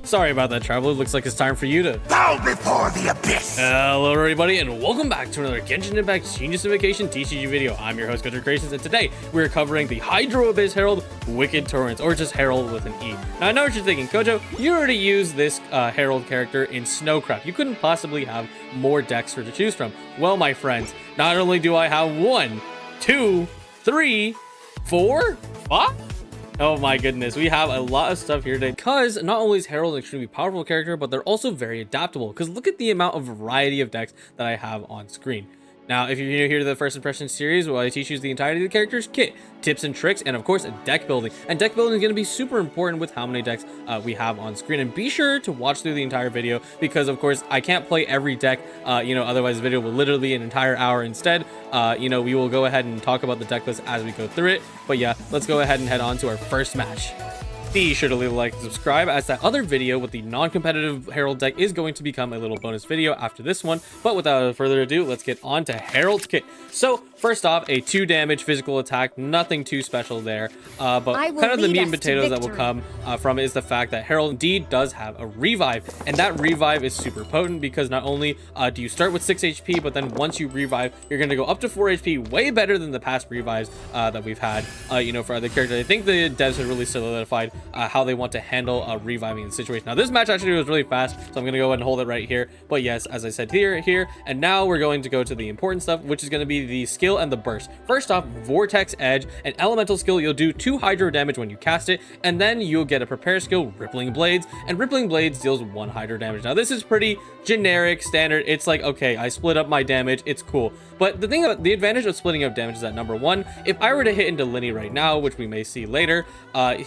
Sorry about that, Traveler. Looks like it's time for you to bow before the abyss. Hello everybody, and welcome back to another Genshin Impact Genius Invocation TCG video. I'm your host, Kujou Creations, and today we're covering the Hydro Herald Wicked Torrents, or just Herald with an E. Now I know what you're thinking, Kujou, you already used this Herald character in Snowcraft. You couldn't possibly have more decks to choose from. Well, my friends, not only do I have 1, 2, 3, 4, 5? Oh my goodness, we have a lot of stuff here today because not only is Herald an extremely powerful character, but they're also very adaptable because look at the amount of variety of decks that I have on screen. Now, if you're new here to the First Impression series, well, I teach you the entirety of the character's kit, tips and tricks, and of course, deck building. And deck building is going to be super important with how many decks we have on screen. And be sure to watch through the entire video because, of course, I can't play every deck, otherwise the video will literally be an entire hour instead. We will go ahead and talk about the deck list as we go through it. But yeah, let's go ahead and head on to our first match. Be sure to leave a like and subscribe, as that other video with the non-competitive Herald deck is going to become a little bonus video after this one. But without further ado, let's get on to Herald's kit. So first off, a 2 damage physical attack, nothing too special there. But kind of the meat and potatoes that will come from it is the fact that Herald indeed does have a revive, and that revive is super potent because not only do you start with 6 HP, but then once you revive, you're going to go up to 4 HP, way better than the past revives that we've had, for other characters. I think the devs have really solidified how they want to handle reviving the situation. Now this match actually was really fast, so I'm gonna go ahead and hold it right here. But yes, as I said, here, and now we're going to go to the important stuff, which is going to be the skill and the burst. First off, Vortex Edge, an elemental skill. You'll do 2 hydro damage when you cast it, and then you'll get a prepare skill, Rippling Blades, and Rippling Blades deals 1 hydro damage. Now this is pretty generic, standard. It's like, okay, I split up my damage, it's cool. But the advantage of splitting up damage is that, number 1, if I were to hit into Lyney right now, which we may see later,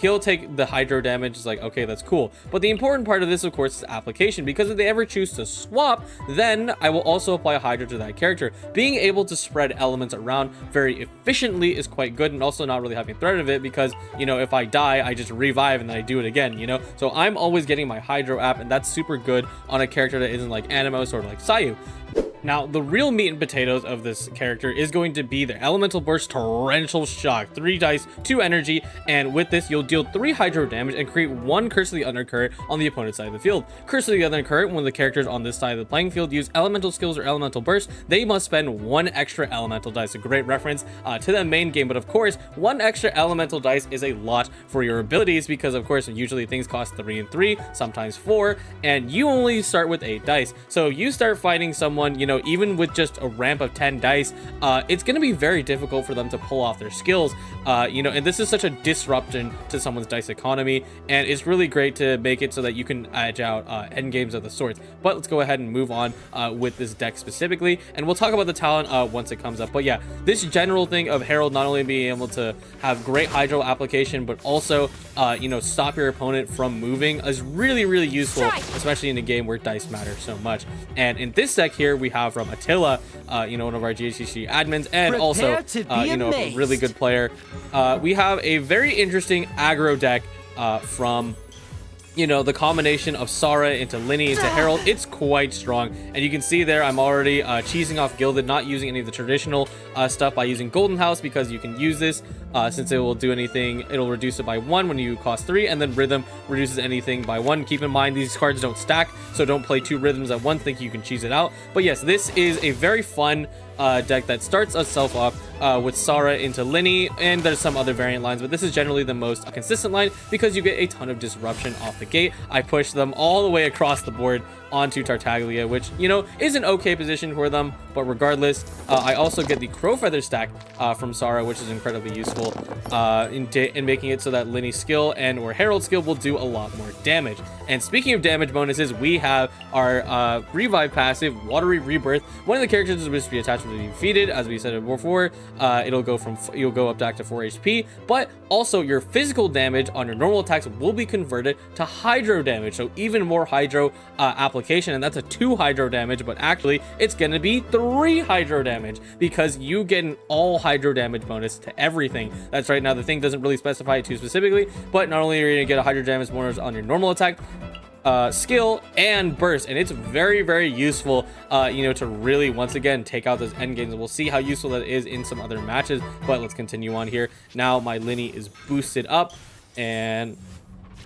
he'll take the hydro damage. Is like, okay, that's cool. But the important part of this, of course, is application, because if they ever choose to swap, then I will also apply a hydro to that character. Being able to spread elements around very efficiently is quite good, and also not really having threat of it, because if I die, I just revive and then I do it again. So I'm always getting my hydro app, and that's super good on a character that isn't like Animos or like Sayu. Now, the real meat and potatoes of this character is going to be the Elemental Burst Torrential Shock. 3 dice, 2 energy, and with this, you'll deal 3 hydro damage and create 1 Curse of the Undercurrent on the opponent's side of the field. Curse of the Undercurrent, when the characters on this side of the playing field use elemental skills or elemental burst, they must spend 1 extra elemental dice. A great reference to the main game, but of course, 1 extra elemental dice is a lot for your abilities, because of course, usually things cost 3 and 3, sometimes 4, and you only start with 8 dice. So you start fighting someone, even with just a ramp of 10 dice, it's going to be very difficult for them to pull off their skills, and this is such a disruption to someone's dice economy, and it's really great to make it so that you can edge out end games of the sorts. But let's go ahead and move on with this deck specifically, and we'll talk about the talent once it comes up. But yeah, this general thing of Herald not only being able to have great hydro application, but also stop your opponent from moving is really, really useful, especially in a game where dice matter so much. And in this deck here, we have from Attila, one of our GITCG admins, and also a really good player. We have a very interesting aggro deck from the combination of Sara into Lyney into Herald. It's quite strong, and you can see there I'm already cheesing off Gilded, not using any of the traditional stuff by using Golden House, because you can use this since it will do anything. It'll reduce it by 1 when you cost 3, and then Rhythm reduces anything by 1. Keep in mind, these cards don't stack, so don't play 2 rhythms at once think you can cheese it out. But yes, this is a very fun deck that starts itself off with Sara into Lyney, and there's some other variant lines, but this is generally the most consistent line because you get a ton of disruption off the gate. I push them all the way across the board onto Tartaglia, which is an okay position for them, but regardless, I also get the Crow Feather stack from Sara, which is incredibly useful in making it so that Lyney's skill and or Herald skill will do a lot more damage. And speaking of damage bonuses, we have our revive passive, Watery Rebirth. One of the characters which be attached to be defeated, as we said it before, It'll go you'll go up back to 4 HP, but also your physical damage on your normal attacks will be converted to hydro damage, so even more hydro application, and that's a 2 hydro damage, but actually it's gonna be 3 hydro damage because you get an all hydro damage bonus to everything. That's right. Now the thing doesn't really specify it too specifically, but not only are you gonna get a hydro damage bonus on your normal attack, skill and burst, and it's very, very useful, you know, to really once again take out those end games, and we'll see how useful that is in some other matches. But let's continue on here. Now my Lyney is boosted up, and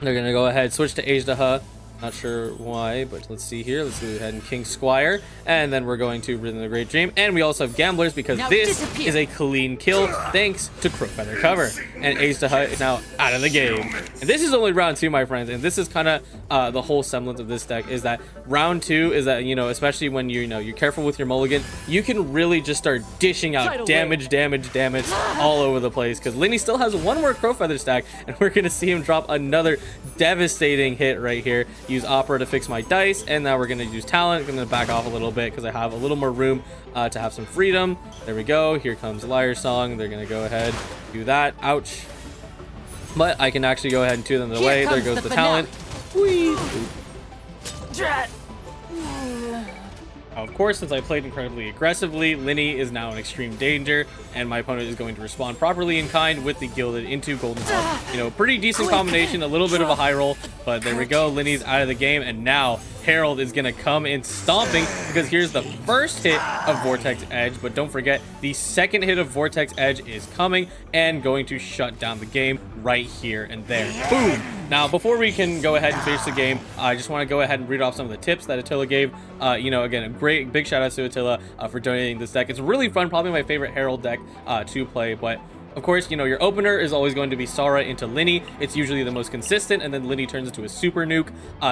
they're gonna go ahead switch to Azhdaha. Not sure why, but let's see here. Let's go ahead and King Squire, and then we're going to Rhythm of the Great Dream, and we also have Gamblers because now this is a clean kill thanks to Crowfeather Cover, and Azhdaha is now out of the game. And this is only round 2, my friends, and this is kind of the whole semblance of this deck, is that round 2 is that, you know, especially when you're careful with your mulligan, you can really just start dishing out damage all over the place, because Lyney still has one more Crowfeather stack, and we're gonna see him drop another devastating hit right here. Use Opera to fix my dice, and now we're gonna use Talent. I'm gonna back off a little bit because I have a little more room to have some freedom. There we go. Here comes Liar Song. They're gonna go ahead do that. Ouch. But I can actually go ahead and 2 them away. There goes the Talent. Whee! Of course, since I played incredibly aggressively, Lyney is now in extreme danger, and my opponent is going to respond properly in kind with the Gilded into Golden Sun. You know, pretty decent combination, a little bit of a high roll, but there we go. Lyney's out of the game, and now Herald is going to come in stomping, because here's the first hit of Vortex Edge, but don't forget, the second hit of Vortex Edge is coming and going to shut down the game right here and there. Boom! Now, before we can go ahead and finish the game, I just want to go ahead and read off some of the tips that Attila gave. You know, again, a big shout out to Attila for donating this deck. It's really fun, probably my favorite Herald deck to play, but of course, you know, your opener is always going to be Sara into Lyney. It's usually the most consistent, and then Lyney turns into a super nuke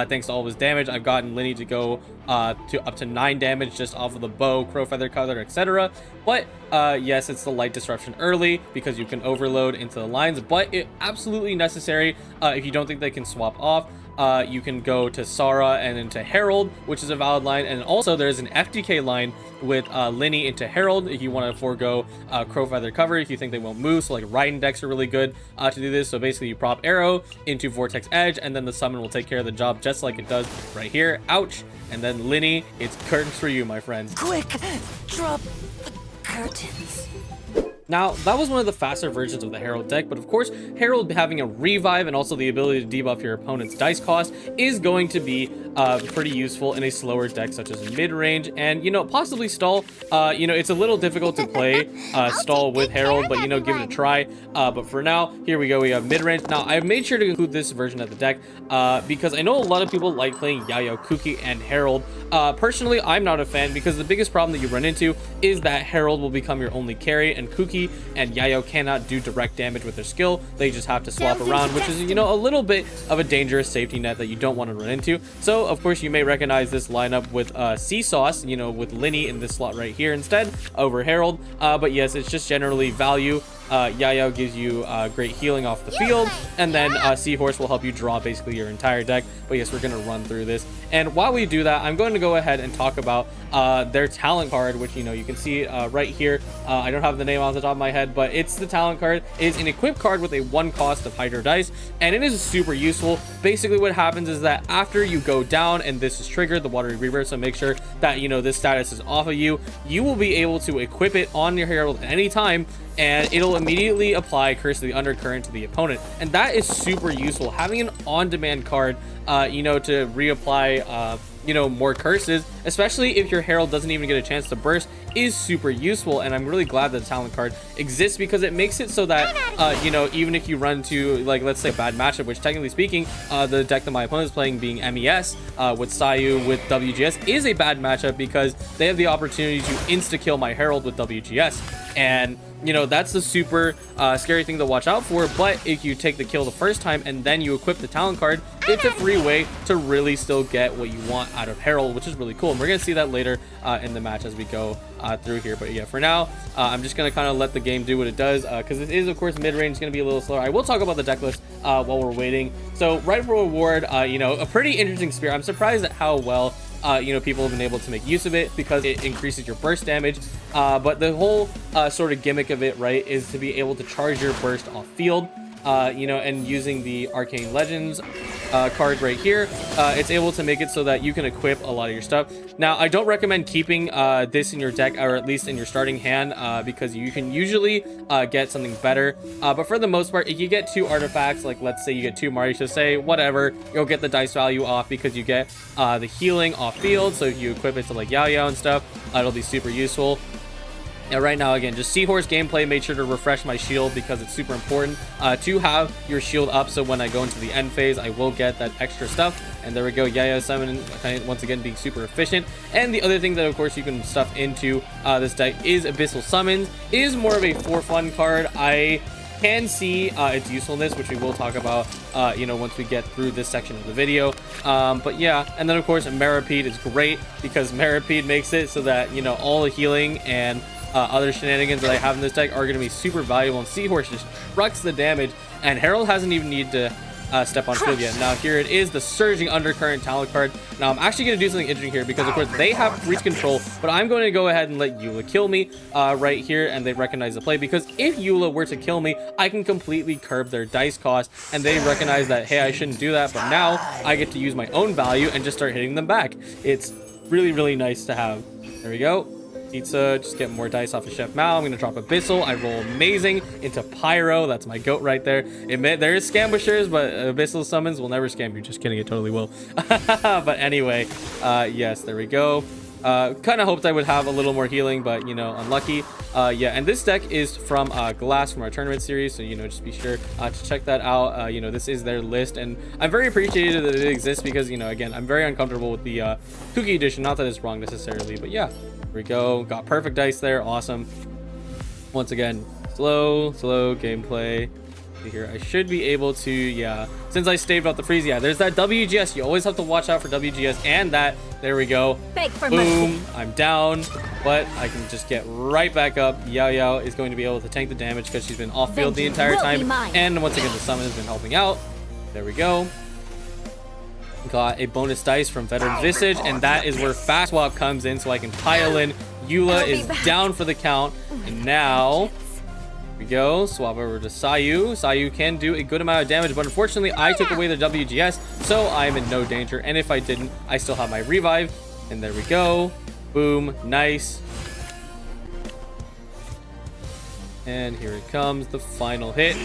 thanks to all of his damage. I've gotten Lyney to go to up to 9 damage just off of the bow, Crowfeather Cutter, etc. But yes, it's the light disruption early because you can overload into the lines, but it absolutely necessary if you don't think they can swap off. You can go to Sara and into Herald, which is a valid line, and also there's an FTK line with Lyney into Herald if you want to forego Crowfeather Cover if you think they won't move. So like Raiden decks are really good to do this. So basically you prop Arrow into Vortex Edge, and then the summon will take care of the job just like it does right here. Ouch! And then Lyney, it's curtains for you, my friends. Quick, drop the curtains. Now, that was one of the faster versions of the Herald deck, but of course, Herald having a revive and also the ability to debuff your opponent's dice cost is going to be pretty useful in a slower deck such as Midrange, and, you know, possibly Stall. You know, it's a little difficult to play Stall with Herald, but, you know, give it a try. But for now, here we go, we have Midrange. Now, I've made sure to include this version of the deck because I know a lot of people like playing Yaoyao, Kuki, and Herald. Personally, I'm not a fan because the biggest problem that you run into is that Herald will become your only carry, and Kuki and Yaoyao cannot do direct damage with their skill. They just have to swap around, which is, you know, a little bit of a dangerous safety net that you don't want to run into. So, of course, you may recognize this lineup with Seahorse, you know, with Lyney in this slot right here instead over Herald. But yes, it's just generally value. Yaoyao gives you great healing off the field, and then Seahorse will help you draw basically your entire deck. But yes, we're going to run through this, and while we do that, I'm going to go ahead and talk about their talent card, which, you know, you can see right here. I don't have the name off the top of my head, but it's the talent card. It's an equip card with a 1 cost of Hydro dice, and it is super useful. Basically what happens is that after you go down and this is triggered, the Watery Rebirth, so make sure that, you know, this status is off of you, you will be able to equip it on your Herald at any time, and it'll immediately apply Curse of the Undercurrent to the opponent, and that is super useful. Having an on-demand card, you know, to reapply you know, more curses, especially if your Herald doesn't even get a chance to burst, is super useful. And I'm really glad that the talent card exists because it makes it so that you know, even if you run to, like, let's say a bad matchup, which technically speaking the deck that my opponent is playing, being MES with Sayu with WGS, is a bad matchup because they have the opportunity to insta kill my Herald with WGS, and you know, that's the super scary thing to watch out for. But if you take the kill the first time and then you equip the talent card, it's a free way to really still get what you want out of Herald, which is really cool. And we're going to see that later in the match as we go through here. But yeah, for now, I'm just going to kind of let the game do what it does because it is, of course, mid-range. It's going to be a little slower. I will talk about the deck list while we're waiting. So Rightful Reward, you know, a pretty interesting spear. I'm surprised at how well you know, people have been able to make use of it because it increases your burst damage. But the whole sort of gimmick of it, right, is to be able to charge your burst off field. You know, and using the Arcane Legends card right here, it's able to make it so that you can equip a lot of your stuff. Now, I don't recommend keeping this in your deck, or at least in your starting hand, because you can usually get something better. But for the most part, if you get 2 artifacts, like let's say you get 2 Marisha, say whatever, you'll get the dice value off because you get the healing off field. So if you equip it to like Yaoyao and stuff, it'll be super useful. Now, right now, again, just Seahorse gameplay, made sure to refresh my shield because it's super important to have your shield up, so when I go into the end phase, I will get that extra stuff. And there we go, Yaoyao summon, once again, being super efficient. And the other thing that, of course, you can stuff into this deck is Abyssal Summons. It is more of a for fun card. I can see its usefulness, which we will talk about, you know, once we get through this section of the video. But yeah, and then, of course, Meropide is great because Meropide makes it so that, you know, all the healing and other shenanigans that I have in this deck are going to be super valuable, and Seahorse just trucks the damage, and Herald hasn't even needed to step on field yet. Now here it is, the Surging Undercurrent talent card. Now I'm actually going to do something interesting here because of course they have breach control, but I'm going to go ahead and let Eula kill me right here, and they recognize the play, because if Eula were to kill me, I can completely curb their dice cost, and they recognize that, hey, I shouldn't do that, but now I get to use my own value and just start hitting them back. It's really, really nice to have. There we go. Pizza, just get more dice off of Chef Mao. I'm going to drop Abyssal. I roll amazing into Pyro. That's my goat right there. There is Scambushers, but Abyssal summons will never scam you. Just kidding, it totally will. But anyway, yes, there we go. Kind of hoped I would have a little more healing, but, you know, unlucky. Yeah, and this deck is from Glass from our tournament series, so, you know, just be sure to check that out. You know, this is their list, and I'm very appreciative that it exists because, you know, again, I'm very uncomfortable with the Cookie Edition. Not that it's wrong necessarily, but yeah. There we go. Got perfect dice there. Awesome. Once again, slow gameplay. Here, I should be able to, yeah, since I staved out the freeze, yeah, there's that WGS. You always have to watch out for WGS, and that, there we go. Boom, I'm down, but I can just get right back up. Yaoyao is going to be able to tank the damage because she's been off field the entire time, and once again, the summon has been helping out. There we go. Got a bonus dice from Veteran's Visage, and that is where Fast Swap comes in, so I can pile in. Eula is down for the count, and now we go, swap over to Sayu. Sayu can do a good amount of damage, but unfortunately I took away the WGS, so I'm in no danger, and if I didn't, I still have my revive, and there we go. Boom, nice. And here it comes, the final hit.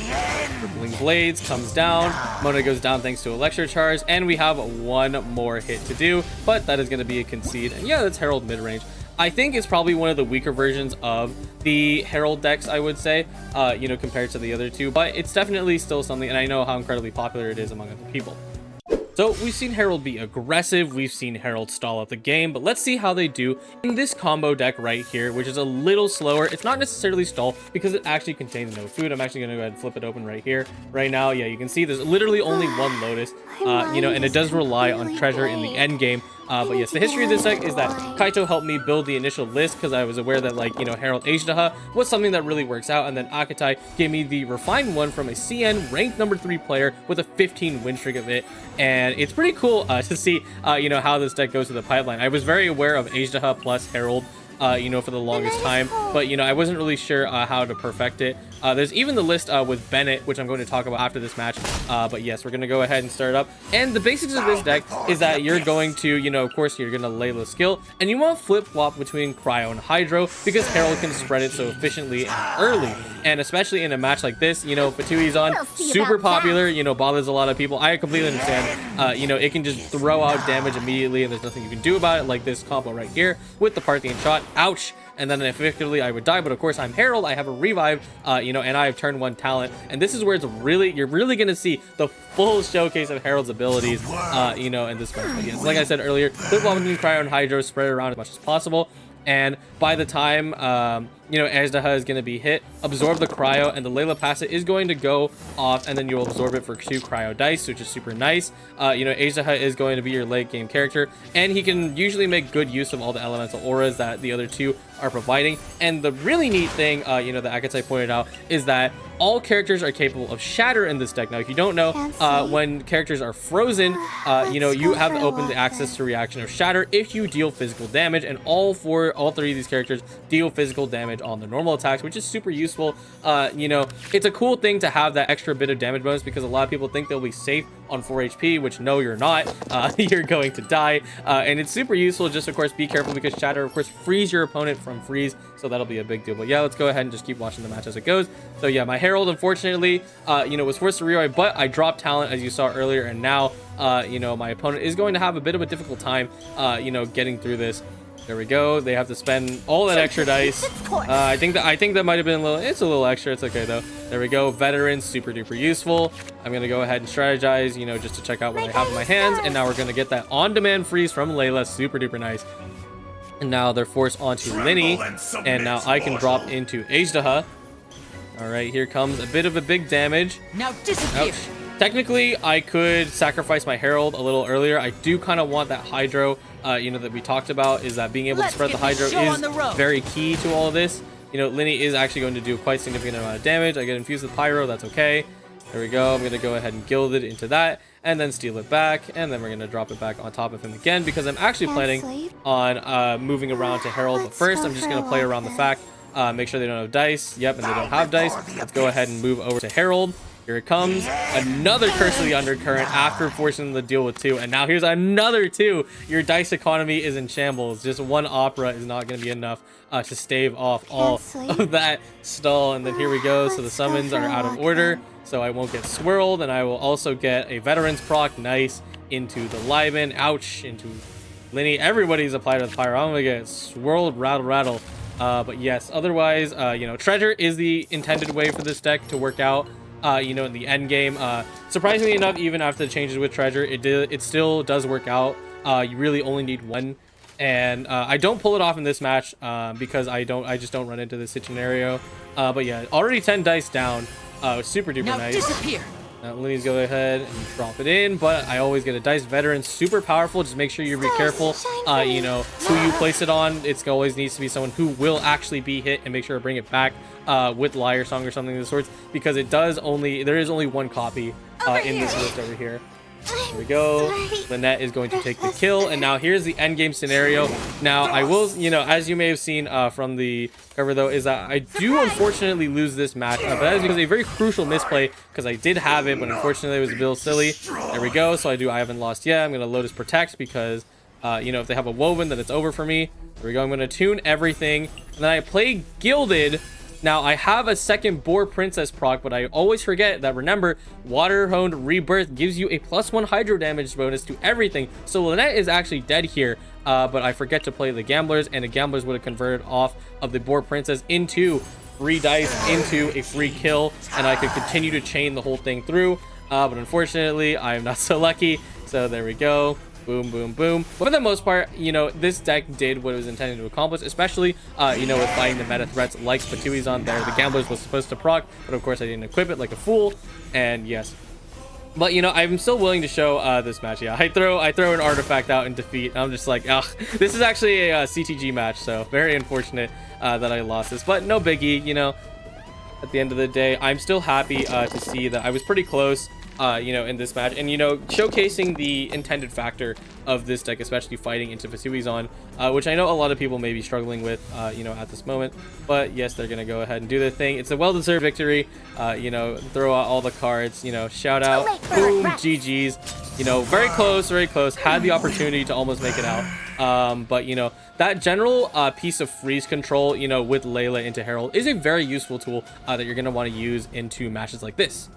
Rippling Blades comes down. Mona goes down thanks to Electro Charge, and we have one more hit to do, but that is going to be a concede. And yeah, that's Herald Midrange. I think it's probably one of the weaker versions of the Herald decks, I would say, you know, compared to the other two, but it's definitely still something, and I know how incredibly popular it is among other people. So we've seen Herald be aggressive, we've seen Herald stall out the game, but let's see how they do in this combo deck right here, which is a little slower. It's not necessarily stall because it actually contains no food. I'm actually going to go ahead and flip it open right here. Right now, yeah, you can see there's literally only one Lotus, you know, and it does rely on treasure in the end game. But yes, the history of this deck is that Kaito helped me build the initial list because I was aware that, like, you know, Herald Azhdaha was something that really works out, and then Akatai gave me the refined one from a CN ranked number 3 player with a 15 win streak of it, and it's pretty cool to see, you know, how this deck goes through the pipeline. I was very aware of Azhdaha plus Herald, you know, for the longest time, but, you know, I wasn't really sure how to perfect it. There's even the list with Bennet, which I'm going to talk about after this match. But yes, we're going to go ahead and start up. And the basics of this deck is that you're going to, you know, of course, you're going to Layla skill, and you want to flip-flop between Cryo and Hydro because Herald can spread it so efficiently and early. And especially in a match like this, you know, Fatui's on, super popular, you know, bothers a lot of people. I completely understand. You know, it can just throw out damage immediately, and there's nothing you can do about it, like this combo right here with the Parthian shot. Ouch. And then effectively I would die, but of course I'm Herald, I have a revive, you know, and I have turn 1 talent, and this is where it's really, you're really gonna see the full showcase of Herald's abilities, you know, in this match. But yes, like I said earlier, flip flop between Cryo and Hydro, spread it around as much as possible, and by the time Azhdaha is going to be hit, absorb the cryo, and the Layla passive is going to go off, and then you'll absorb it for 2 cryo dice, which is super nice. Azhdaha is going to be your late game character, and he can usually make good use of all the elemental auras that the other 2 are providing. And the really neat thing, that Akatai pointed out, is that all characters are capable of shatter in this deck. Now, if you don't know, when characters are frozen, you have open the access to reaction of shatter if you deal physical damage, and all 3 of these characters deal physical damage on the normal attacks, which is super useful. It's a cool thing to have that extra bit of damage bonus, because a lot of people think they'll be safe on 4 HP, which no, you're not. You're going to die, and it's super useful. Just, of course, be careful, because shatter, of course, frees your opponent from freeze, so that'll be a big deal. But yeah, let's go ahead and just keep watching the match as it goes. So yeah, my Herald, unfortunately, was forced to reroll, but I dropped talent, as you saw earlier, and now, my opponent is going to have a bit of a difficult time, getting through this. There we go. They have to spend all that extra dice. I think that might have been it's a little extra. It's okay though. There we go. Veterans, super duper useful. I'm gonna go ahead and strategize, just to check out what I have in my hands. And now we're gonna get that on-demand freeze from Layla, super duper nice. And now they're forced onto Lyney, and now I can drop into Azhdaha. All right, here comes a bit of a big damage. Now disappear. Ouch. Technically, I could sacrifice my Herald a little earlier. I do kind of want that Hydro, that we talked about, is that being able to spread the Hydro is very key to all of this. Lyney is actually going to do quite significant amount of damage. I get infused with Pyro, that's okay. There we go. I'm going to go ahead and gild it into that, and then steal it back, and then we're going to drop it back on top of him again, because I'm actually planning on moving around to Herald. But first, I'm just going to play around the fact, make sure they don't have dice. Yep, and they don't have dice. Let's go ahead and move over to Herald. Here it comes, another Curse of the Undercurrent after forcing them to deal with 2, and now here's another 2. Your dice economy is in shambles. Just 1 opera is not going to be enough to stave off all of that stall. And then here we go. So the summons are out of order, so I won't get swirled, and I will also get a Veterans proc, nice, into the Liban, ouch, into Lyney. Everybody's applied with Pyro. I'm going to get swirled, rattle. But yes, otherwise, Treasure is the intended way for this deck to work out. In the end game. Surprisingly enough, even after the changes with Treasure, it still does work out. You really only need 1, and I don't pull it off in this match because I just don't run into this scenario. But yeah, already 10 dice down. Super duper nice. Disappear. Now Lyney's go ahead and drop it in, but I always get a dice. Veteran, super powerful. Just make sure you be careful, who you place it on. It always needs to be someone who will actually be hit, and make sure to bring it back with Liar Song or something of the sorts, because there is only 1 copy in this list over here. There we go. Bennet is going to take the kill, and now here's the end game scenario. Now I will, as you may have seen from the cover though, is that I do unfortunately lose this match, but that is because of a very crucial misplay, because I did have it, but unfortunately it was a bit silly. There we go. So I haven't lost yet. I'm going to Lotus Protect, because if they have a Woven, then it's over for me. There we go. I'm going to tune everything, and then I play Gilded. Now, I have a second Boar Princess proc, but I always forget that, remember, Watery Rebirth gives you a +1 Hydro damage bonus to everything. So Lynette is actually dead here, but I forget to play the Gamblers, and the Gamblers would have converted off of the Boar Princess into free dice, into a free kill, and I could continue to chain the whole thing through. But unfortunately, I am not so lucky. So there we go. Boom, boom, boom. But for the most part, this deck did what it was intended to accomplish, especially, with fighting the meta threats like Fatui's on there. The Gamblers was supposed to proc, but of course I didn't equip it like a fool. And yes. But, I'm still willing to show this match. Yeah, I throw an artifact out in defeat. I'm just like, ugh. This is actually a CTG match, so very unfortunate that I lost this. But no biggie, At the end of the day, I'm still happy to see that I was pretty close. In this match, and showcasing the intended factor of this deck, especially fighting into Fasuizon, which I know a lot of people may be struggling with, at this moment. But yes, they're gonna go ahead and do their thing. It's a well-deserved victory. Throw out all the cards. Shout out, boom, GG's. Very close. Had the opportunity to almost make it out. But that general piece of freeze control, with Layla into Herald is a very useful tool that you're gonna want to use into matches like this.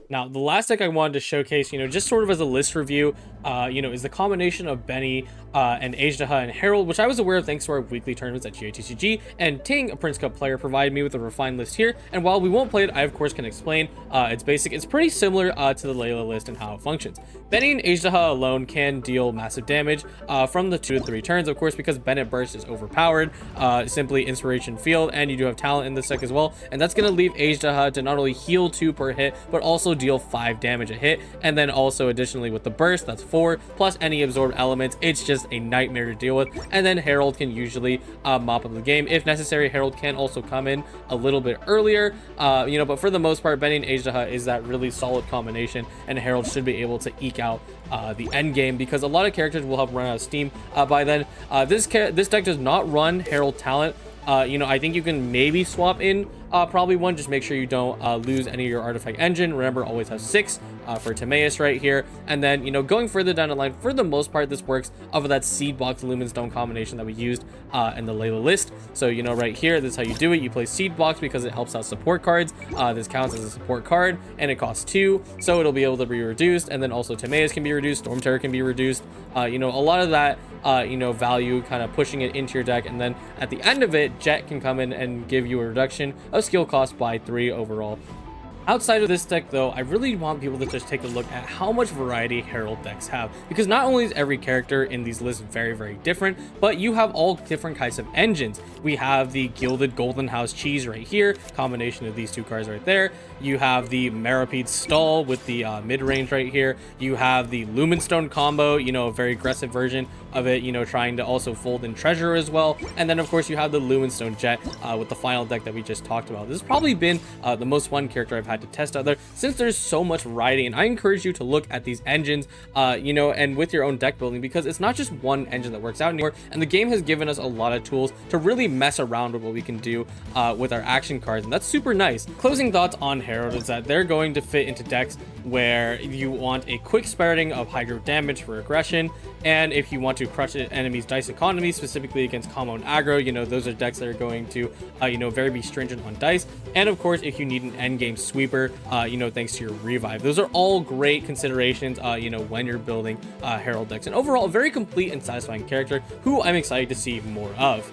Now, the last deck I wanted to showcase, just sort of as a list review, is the combination of Bennet and Azhdaha and Herald, which I was aware of thanks to our weekly tournaments at GITCG, and Ting, a Prince Cup player, provided me with a refined list here. And while we won't play it, I of course can explain. It's basic. It's pretty similar to the Layla list and how it functions. Bennet and Azhdaha alone can deal massive damage from the 2 to 3 turns, of course, because Bennet Burst is overpowered, simply Inspiration Field, and you do have talent in this deck as well. And that's going to leave Azhdaha to not only heal 2 per hit, but also deal 5 damage a hit. And then also additionally with the burst, that's 4 plus any absorbed elements. It's just a nightmare to deal with. And then Herald can usually mop up the game if necessary. Herald can also come in a little bit earlier, but for the most part, Bennet and Azhdaha is that really solid combination, and Herald should be able to eke out the end game, because a lot of characters will have run out of steam by then. This deck does not run Herald talent. I think you can maybe swap in probably one. Just make sure you don't lose any of your artifact engine. Remember, always have 6 for Timaeus right here. And then, going further down the line, for the most part, this works off of that Seed Box Lumen Stone combination that we used in the Layla list. So, right here, this is how you do it. You play Seed Box because it helps out support cards. This counts as a support card, and it costs 2, so it'll be able to be reduced. And then also Timaeus can be reduced, Storm Terror can be reduced. A lot of that, value kind of pushing it into your deck. And then at the end of it, Jet can come in and give you a reduction of skill cost by 3 overall. Outside of this deck, though, I really want people to just take a look at how much variety Herald decks have, because not only is every character in these lists very, very different, but you have all different kinds of engines. We have the Gilded Golden House Cheese right here, combination of these 2 cards right there. You have the Meropide Stall with the mid-range right here. You have the Lumenstone combo, a very aggressive version of it, trying to also fold in Treasure as well. And then, of course, you have the Lumenstone Jet with the final deck that we just talked about. This has probably been the most fun character I've had to test out there, since there's so much variety. And I encourage you to look at these engines, and with your own deck building, because it's not just one engine that works out anymore. And the game has given us a lot of tools to really mess around with what we can do with our action cards, and that's super nice. Closing thoughts on Herald is that they're going to fit into decks where you want a quick sprouting of Hydro damage for aggression, and if you want to crush an enemy's dice economy, specifically against combo and aggro, those are decks that are going to very be stringent on dice. And of course, if you need an endgame sweeper, thanks to your revive. Those are all great considerations when you're building Herald decks. And overall, a very complete and satisfying character who I'm excited to see more of.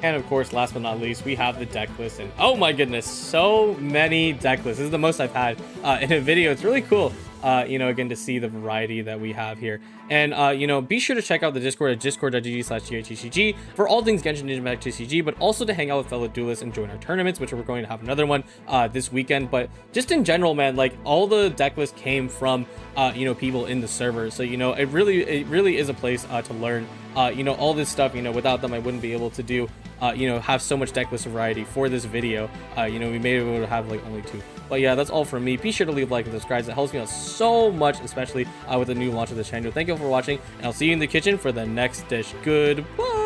And of course, last but not least, we have the deck list. And oh my goodness, so many deck lists. This is the most I've had in a video. It's really cool, again, to see the variety that we have here. And, be sure to check out the Discord at discord.gg/GITCG for all things Genshin Impact TCG, but also to hang out with fellow duelists and join our tournaments, which we're going to have another one this weekend. But just in general, man, like, all the deck lists came from, people in the server. So, it really is a place to learn, all this stuff. Without them, I wouldn't be able to do, have so much deck list variety for this video. We may be able to have like only 2. But yeah, that's all from me. Be sure to leave a like and subscribe. That helps me out so much, especially with the new launch of the channel. Thank you for watching, and I'll see you in the kitchen for the next dish. Goodbye.